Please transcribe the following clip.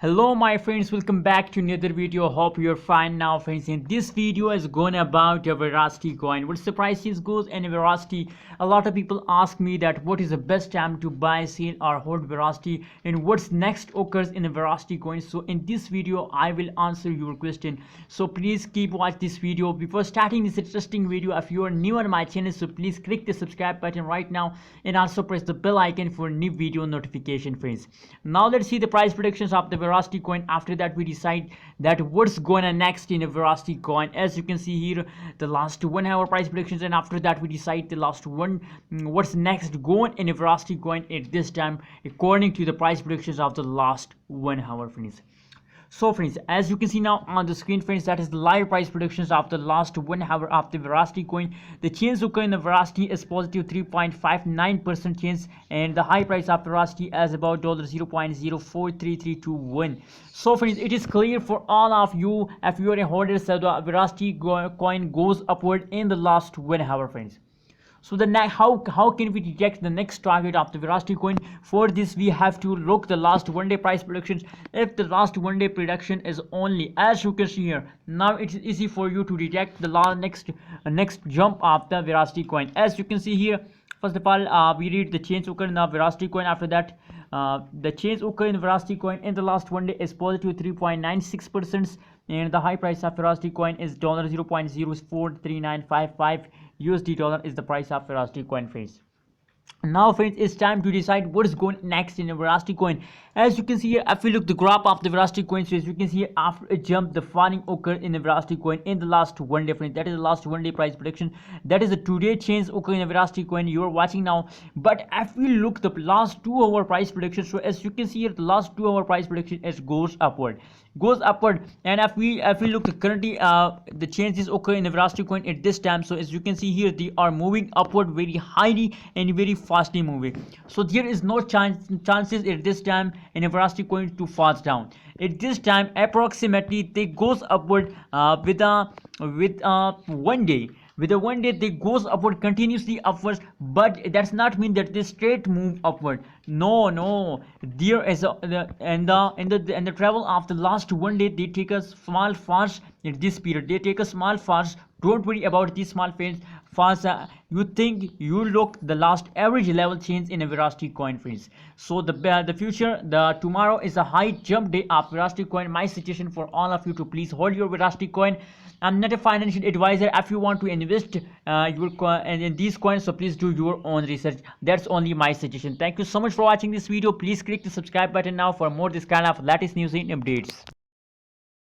Hello my friends, welcome back to another video. Hope you're fine now friends. In this video is going about a Verasity coin. What's the prices goes in Verasity? A lot of people ask me that what is the best time to buy, sell or hold Verasity and what's next occurs in a Verasity coin. So in this video I will answer your question. So please keep watch this video. Before starting this interesting video, if you are new on my channel, so please click the subscribe button right now and also press the bell icon for new video notification friends. Now let's see the price predictions of the Verasity coin. After that we decide that what's going on next in a Verasity coin. As you can see here, the last 1 hour price predictions, and after that we decide the last one what's next going in a Verasity coin at this time according to the price predictions of the last 1 hour friends. So friends, as you can see now on the screen friends, that is the live price predictions of the last 1 hour of the Verasity coin. The change occur in the Verasity is positive 3.59% change, and the high price of Verasity is about $0.043321. So friends, it is clear for all of you, if you are a holder, so the Verasity coin goes upward in the last 1 hour friends. So the how can we detect the next target of the Verasity coin? For this we have to look the last 1 day price predictions. If the last 1 day prediction is only, as you can see here, now it is easy for you to detect the next jump of the Verasity coin. As you can see here, first of all we read the change occur in the Verasity coin. After that the change occur in the Verasity coin in the last 1 day is positive 3.96%, and the high price of Verasity coin is $0.043955 USD dollar is the price of Verasity coin friends. Now friends, it's time to decide what is going next in a Verasity coin. As you can see here, if we look the graph of the Verasity coin, so as you can see here, after a jump the falling occurred in the Verasity coin in the last 1 day friends. That is the last 1 day price prediction. That is the today change occur in the Verasity coin you are watching now. But if we look the last 2 hour price prediction, so as you can see here, the last 2 hour price prediction is goes upward. And if we look currently the changes occur in the Verasity coin at this time. So as you can see here, they are moving upward very highly and very fastly moving. So there is no chances at this time in a Verasity coin to fall down. At this time approximately they goes upward with 1 day. With a 1 day they goes upward continuously upwards, but that's not mean that they straight move upward. No, there is in the travel of the last 1 day they take a small fast in this period. They take a small fast. Don't worry about these small fast. You think you look the last average level change in a Verasity coin friends. So the future, the tomorrow is a high jump day of Verasity coin. My suggestion for all of you to please hold your Verasity coin. I'm not a financial advisor. If you want to invest in these coins, so please do your own research. That's only my suggestion. Thank you so much for watching this video. Please click the subscribe button now for more this kind of latest news and updates.